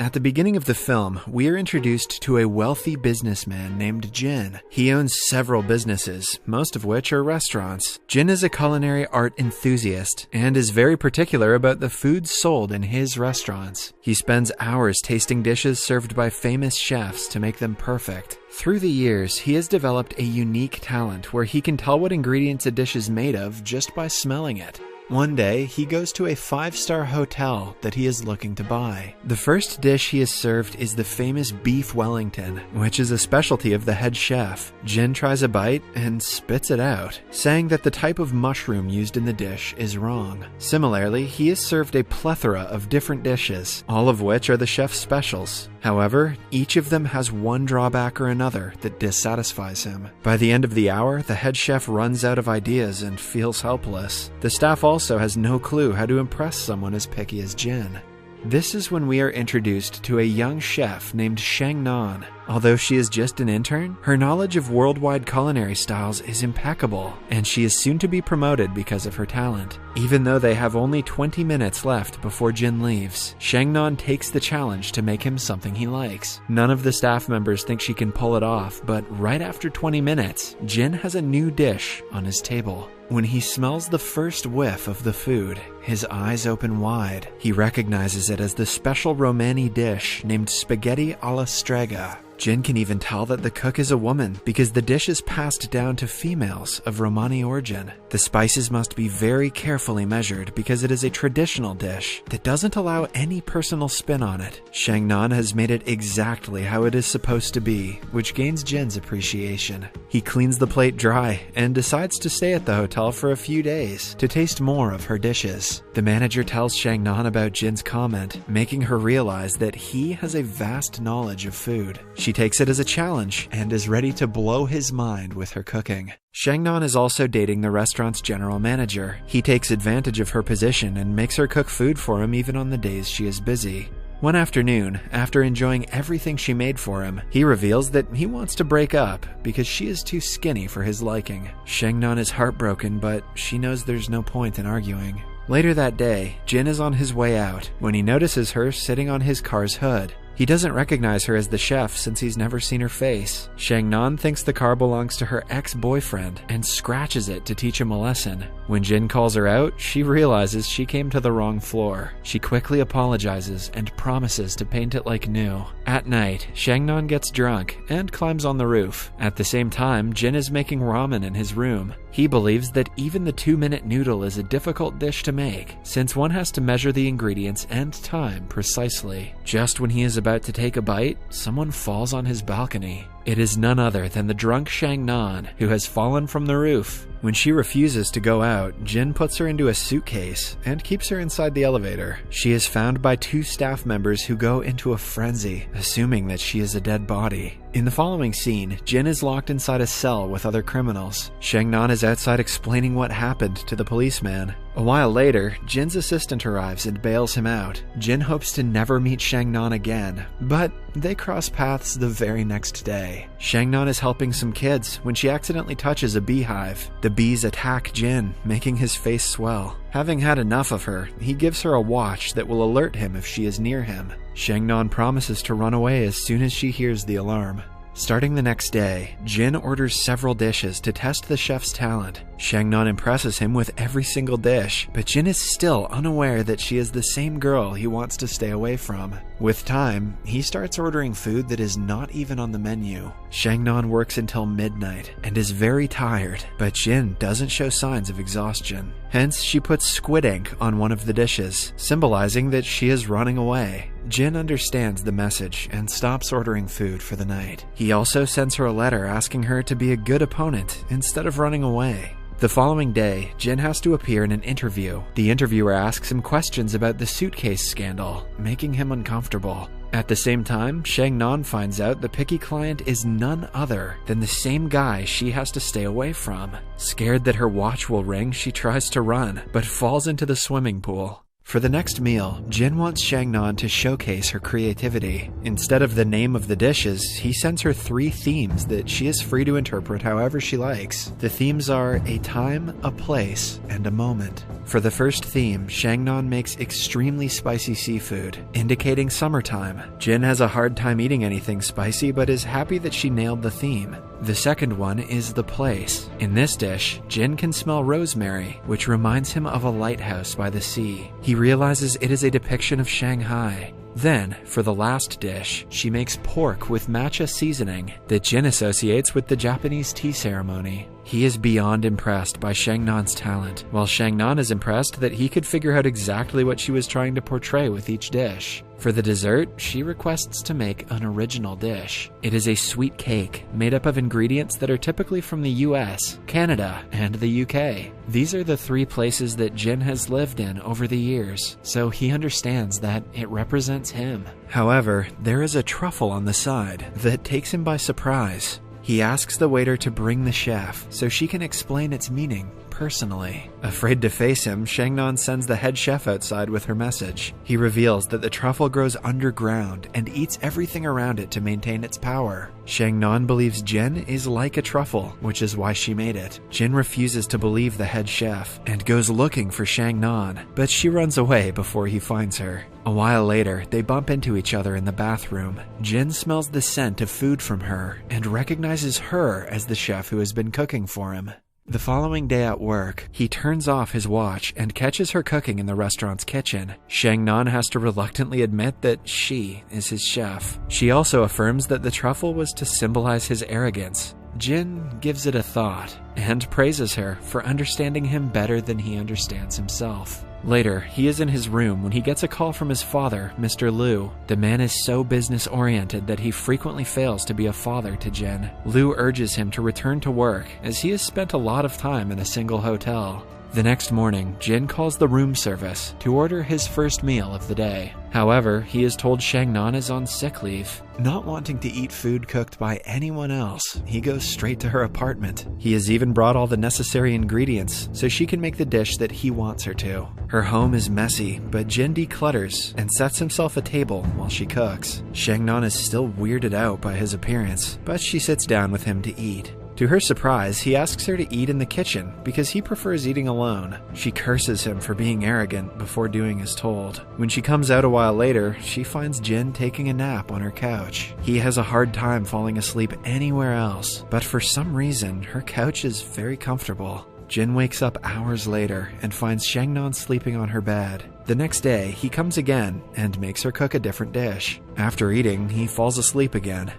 At the beginning of the film, we are introduced to a wealthy businessman named Jin. He owns several businesses, most of which are restaurants. Jin is a culinary art enthusiast and is very particular about the food sold in his restaurants. He spends hours tasting dishes served by famous chefs to make them perfect. Through the years, he has developed a unique talent where he can tell what ingredients a dish is made of just by smelling it. One day, he goes to a 5-star hotel that he is looking to buy. The first dish he is served is the famous beef Wellington, which is a specialty of the head chef. Jin tries a bite and spits it out, saying that the type of mushroom used in the dish is wrong. Similarly, he is served a plethora of different dishes, all of which are the chef's specials. However, each of them has one drawback or another that dissatisfies him. By the end of the hour, the head chef runs out of ideas and feels helpless. The staff also has no clue how to impress someone as picky as Jin. This is when we are introduced to a young chef named Shangnan. Although she is just an intern, her knowledge of worldwide culinary styles is impeccable, and she is soon to be promoted because of her talent. Even though they have only 20 minutes left before Jin leaves, Shangnan takes the challenge to make him something he likes. None of the staff members think she can pull it off, but right after 20 minutes, Jin has a new dish on his table. When he smells the first whiff of the food, his eyes open wide. He recognizes it as the special Romani dish named spaghetti alla strega. Jin can even tell that the cook is a woman because the dish is passed down to females of Romani origin. The spices must be very carefully measured because it is a traditional dish that doesn't allow any personal spin on it. Shangnan has made it exactly how it is supposed to be, which gains Jin's appreciation. He cleans the plate dry and decides to stay at the hotel for a few days to taste more of her dishes. The manager tells Shangnan about Jin's comment, making her realize that he has a vast knowledge of food. She takes it as a challenge and is ready to blow his mind with her cooking. Shangnan is also dating the restaurant's general manager. He takes advantage of her position and makes her cook food for him even on the days she is busy. One afternoon, after enjoying everything she made for him, he reveals that he wants to break up because she is too skinny for his liking. Shangnan is heartbroken, but she knows there's no point in arguing. Later that day, Jin is on his way out when he notices her sitting on his car's hood. He doesn't recognize her as the chef since he's never seen her face. Shangnan thinks the car belongs to her ex-boyfriend and scratches it to teach him a lesson. When Jin calls her out, she realizes she came to the wrong floor. She quickly apologizes and promises to paint it like new. At night, Shangnan gets drunk and climbs on the roof. At the same time, Jin is making ramen in his room. He believes that even the 2-minute noodle is a difficult dish to make, since one has to measure the ingredients and time precisely. Just when he is about to take a bite, someone falls on his balcony. It is none other than the drunk Shangnan, who has fallen from the roof. When she refuses to go out, Jin puts her into a suitcase and keeps her inside the elevator. She is found by 2 staff members who go into a frenzy, assuming that she is a dead body. In the following scene, Jin is locked inside a cell with other criminals. Shangnan is outside explaining what happened to the policeman. A while later, Jin's assistant arrives and bails him out. Jin hopes to never meet Shangnan again, but they cross paths the very next day. Shangnan is helping some kids when she accidentally touches a beehive. The bees attack Jin, making his face swell. Having had enough of her, he gives her a watch that will alert him if she is near him. Shangnan promises to run away as soon as she hears the alarm. Starting the next day, Jin orders several dishes to test the chef's talent. Shangnan impresses him with every single dish, but Jin is still unaware that she is the same girl he wants to stay away from. With time, he starts ordering food that is not even on the menu. Shangnan works until midnight and is very tired, but Jin doesn't show signs of exhaustion. Hence, she puts squid ink on one of the dishes, symbolizing that she is running away. Jin understands the message and stops ordering food for the night. He also sends her a letter asking her to be a good opponent instead of running away. The following day, Jin has to appear in an interview. The interviewer asks him questions about the suitcase scandal, making him uncomfortable. At the same time, Shangnan finds out the picky client is none other than the same guy she has to stay away from. Scared that her watch will ring, she tries to run, but falls into the swimming pool. For the next meal, Jin wants Shangnan to showcase her creativity. Instead of the name of the dishes, he sends her 3 themes that she is free to interpret however she likes. The themes are a time, a place, and a moment. For the first theme, Shangnan makes extremely spicy seafood, indicating summertime. Jin has a hard time eating anything spicy, but is happy that she nailed the theme. The second one is the place. In this dish, Jin can smell rosemary, which reminds him of a lighthouse by the sea. He realizes it is a depiction of Shanghai. Then, for the last dish, she makes pork with matcha seasoning that Jin associates with the Japanese tea ceremony. He is beyond impressed by Shangnan's talent, while Shangnan is impressed that he could figure out exactly what she was trying to portray with each dish. For the dessert, she requests to make an original dish. It is a sweet cake made up of ingredients that are typically from the US, Canada, and the UK. These are the 3 places that Jin has lived in over the years, so he understands that it represents him. However, there is a truffle on the side that takes him by surprise. He asks the waiter to bring the chef so she can explain its meaning personally. Afraid to face him, Shangnan sends the head chef outside with her message. He reveals that the truffle grows underground and eats everything around it to maintain its power. Shangnan believes Jin is like a truffle, which is why she made it. Jin refuses to believe the head chef and goes looking for Shangnan, but she runs away before he finds her. A while later, they bump into each other in the bathroom. Jin smells the scent of food from her and recognizes her as the chef who has been cooking for him. The following day at work, he turns off his watch and catches her cooking in the restaurant's kitchen. Shangnan has to reluctantly admit that she is his chef. She also affirms that the truffle was to symbolize his arrogance. Jin gives it a thought and praises her for understanding him better than he understands himself. Later, he is in his room when he gets a call from his father, Mr. Liu. The man is so business-oriented that he frequently fails to be a father to Jin. Liu urges him to return to work, as he has spent a lot of time in a single hotel. The next morning, Jin calls the room service to order his first meal of the day. However, he is told Shangnan is on sick leave. Not wanting to eat food cooked by anyone else, he goes straight to her apartment. He has even brought all the necessary ingredients so she can make the dish that he wants her to. Her home is messy, but Jin declutters and sets himself a table while she cooks. Shangnan is still weirded out by his appearance, but she sits down with him to eat. To her surprise, he asks her to eat in the kitchen because he prefers eating alone. She curses him for being arrogant before doing as told. When she comes out a while later, she finds Jin taking a nap on her couch. He has a hard time falling asleep anywhere else, but for some reason, her couch is very comfortable. Jin wakes up hours later and finds Shangnan sleeping on her bed. The next day, he comes again and makes her cook a different dish. After eating, he falls asleep again.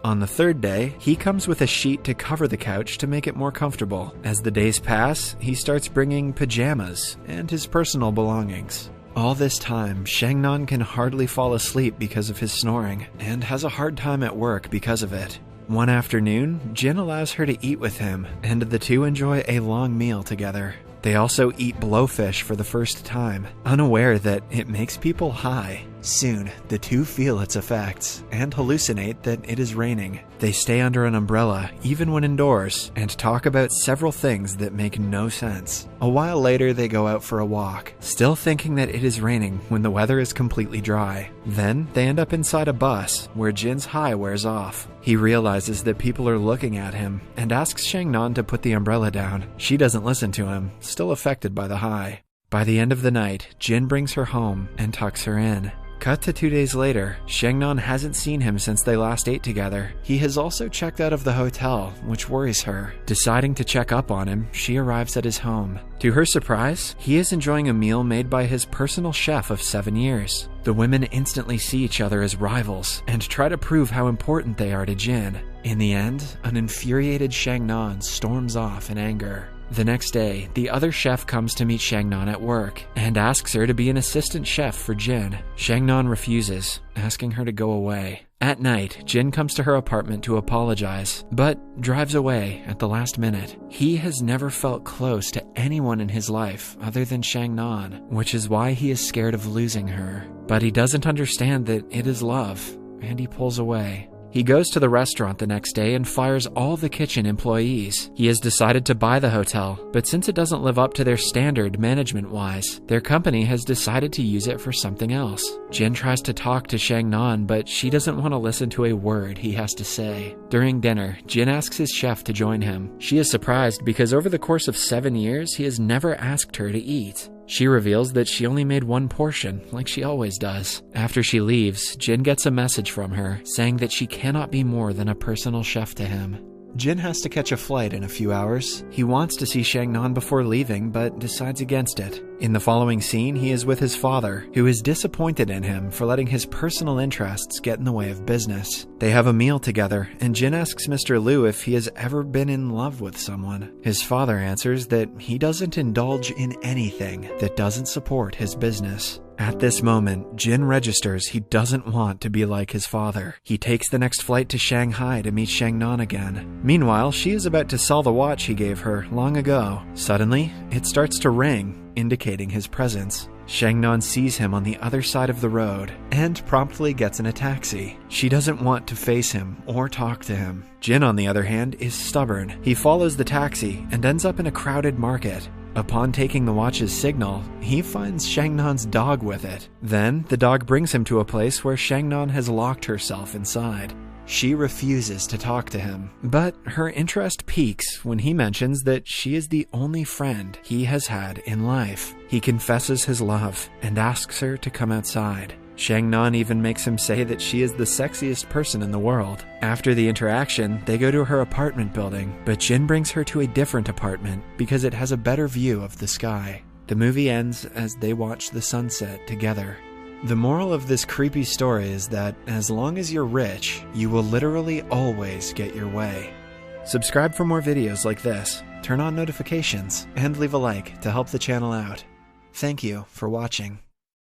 On the third day, he comes with a sheet to cover the couch to make it more comfortable. As the days pass, he starts bringing pajamas and his personal belongings. All this time, Shangnan can hardly fall asleep because of his snoring, and has a hard time at work because of it. One afternoon, Jin allows her to eat with him, and the two enjoy a long meal together. They also eat blowfish for the first time, unaware that it makes people high. Soon, the two feel its effects and hallucinate that it is raining. They stay under an umbrella, even when indoors, and talk about several things that make no sense. A while later, they go out for a walk, still thinking that it is raining when the weather is completely dry. Then, they end up inside a bus, where Jin's high wears off. He realizes that people are looking at him, and asks Shangnan to put the umbrella down. She doesn't listen to him, still affected by the high. By the end of the night, Jin brings her home and tucks her in. Cut to 2 days later, Shangnan hasn't seen him since they last ate together. He has also checked out of the hotel, which worries her. Deciding to check up on him, she arrives at his home. To her surprise, he is enjoying a meal made by his personal chef of 7 years. The women instantly see each other as rivals and try to prove how important they are to Jin. In the end, an infuriated Shangnan storms off in anger. The next day, the other chef comes to meet Shangnan at work and asks her to be an assistant chef for Jin. Shangnan refuses, asking her to go away. At night, Jin comes to her apartment to apologize, but drives away at the last minute. He has never felt close to anyone in his life other than Shangnan, which is why he is scared of losing her. But he doesn't understand that it is love, and he pulls away. He goes to the restaurant the next day and fires all the kitchen employees. He has decided to buy the hotel, but since it doesn't live up to their standard management-wise, their company has decided to use it for something else. Jin tries to talk to Shang-nan, but she doesn't want to listen to a word he has to say. During dinner, Jin asks his chef to join him. She is surprised because over the course of 7 years, he has never asked her to eat. She reveals that she only made one portion, like she always does. After she leaves, Jin gets a message from her saying that she cannot be more than a personal chef to him. Jin has to catch a flight in a few hours. He wants to see Shang-nan before leaving, but decides against it. In the following scene, he is with his father, who is disappointed in him for letting his personal interests get in the way of business. They have a meal together, and Jin asks Mr. Liu if he has ever been in love with someone. His father answers that he doesn't indulge in anything that doesn't support his business. At this moment, Jin registers he doesn't want to be like his father. He takes the next flight to Shanghai to meet Shang-nan again. Meanwhile, she is about to sell the watch he gave her long ago. Suddenly, it starts to ring, indicating his presence. Shang-nan sees him on the other side of the road and promptly gets in a taxi. She doesn't want to face him or talk to him. Jin, on the other hand, is stubborn. He follows the taxi and ends up in a crowded market. Upon taking the watch's signal, he finds Shang-nan's dog with it. Then, the dog brings him to a place where Shang-nan has locked herself inside. She refuses to talk to him, but her interest peaks when he mentions that she is the only friend he has had in life. He confesses his love and asks her to come outside. Shang-nan even makes him say that she is the sexiest person in the world. After the interaction, they go to her apartment building, but Jin brings her to a different apartment because it has a better view of the sky. The movie ends as they watch the sunset together. The moral of this creepy story is that as long as you're rich, you will literally always get your way. Subscribe for more videos like this, turn on notifications, and leave a like to help the channel out. Thank you for watching.